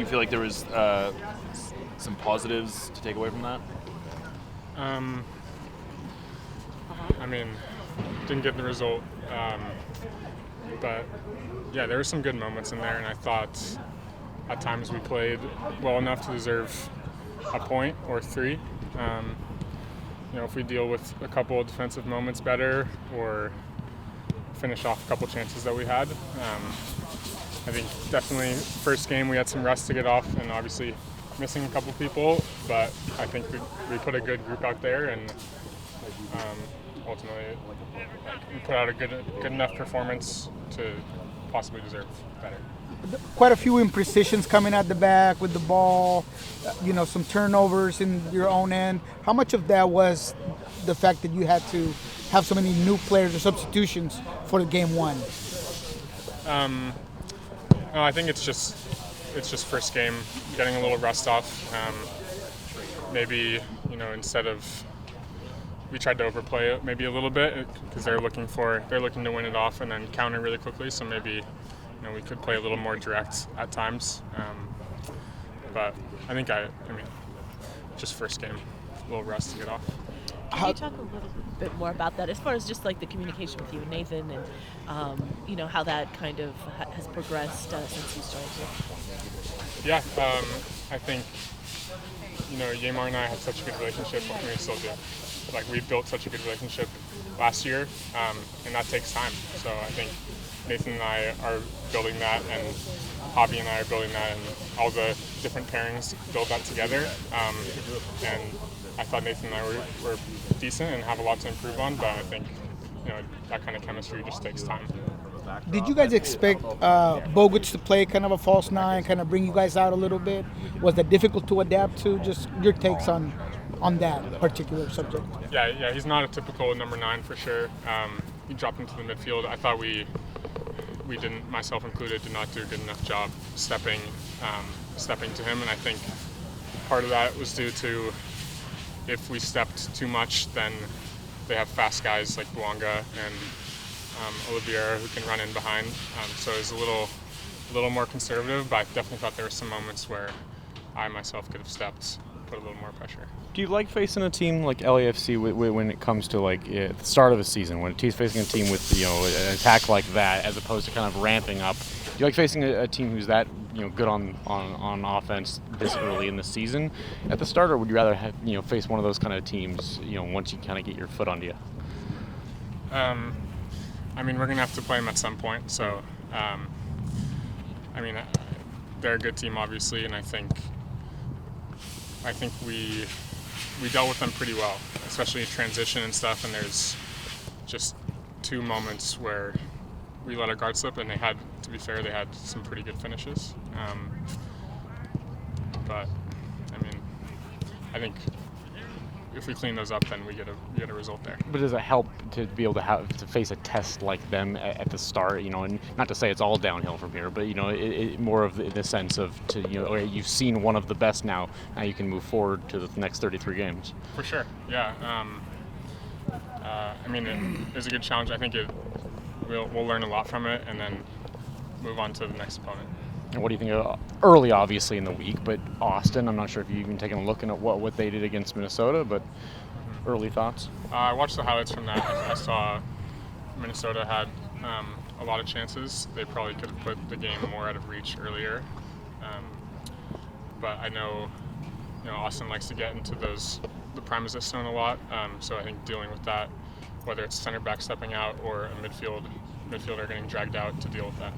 you feel like there was some positives to take away from that? I mean, didn't get the result, but yeah, there were some good moments in there, and I thought at times we played well enough to deserve a point or three. If we deal with a couple of defensive moments better or finish off a couple chances that we had, I think definitely first game we had some rust to get off, and obviously missing a couple people, but I think we put a good group out there, and ultimately we put out a good enough performance to possibly deserve better. Quite a few imprecisions coming at the back with the ball, some turnovers in your own end. How much of that was the fact that you had to have so many new players or substitutions for the game one? No, I think it's just first game, getting a little rust off. Maybe instead of we tried to overplay it maybe a little bit because they're looking to win it off and then counter really quickly. So maybe we could play a little more direct at times. But I think just first game, a little rust to get off. Can you talk a little bit more about that as far as just like the communication with you and Nathan and how that kind of has progressed since you started here? Yeah, I think Yamar and I have such a good relationship. We still do. We built such a good relationship last year, and that takes time. So I think Nathan and I are building that, and Javi and I are building that, and all the different pairings build that together. And I thought Nathan and I were decent and have a lot to improve on, but I think that kind of chemistry just takes time. Did you guys expect Bogut to play kind of a false nine, kind of bring you guys out a little bit? Was that difficult to adapt to? Just your takes on that particular subject. Yeah, he's not a typical number 9 for sure. He dropped into the midfield. I thought we didn't, myself included, did not do a good enough job stepping to him, and I think part of that was due to if we stepped too much, then they have fast guys like Buanga and Oliveira who can run in behind. So it was a little more conservative, but I definitely thought there were some moments where I myself could have stepped, put a little more pressure. Do you like facing a team like LAFC when it comes to at the start of a season, when a team's facing a team with an attack like that, as opposed to kind of ramping up? Do you like facing a team who's that good on offense this early in the season at the start, or would you rather have face one of those kind of teams once you kind of get your foot under you? We're gonna have to play them at some point. So, they're a good team, obviously, and I think we dealt with them pretty well, especially in transition and stuff. And there's just 2 moments where we let our guard slip, and to be fair, they had some pretty good finishes. But I think if we clean those up, then we get a result there. But does it help to be able to face a test like them at the start? And not to say it's all downhill from here, but it more of the sense of you've seen one of the best now. Now you can move forward to the next 33 games. For sure, yeah. It was a good challenge. I think we'll learn a lot from it, and then move on to the next opponent. And what do you think of early, obviously, in the week, but Austin, I'm not sure if you've even taken a look at what they did against Minnesota, but early thoughts? I watched the highlights from that. I saw Minnesota had a lot of chances. They probably could have put the game more out of reach earlier. But I know Austin likes to get into the prime zone a lot, so I think dealing with that, whether it's center back stepping out or a midfielder getting dragged out, to deal with that.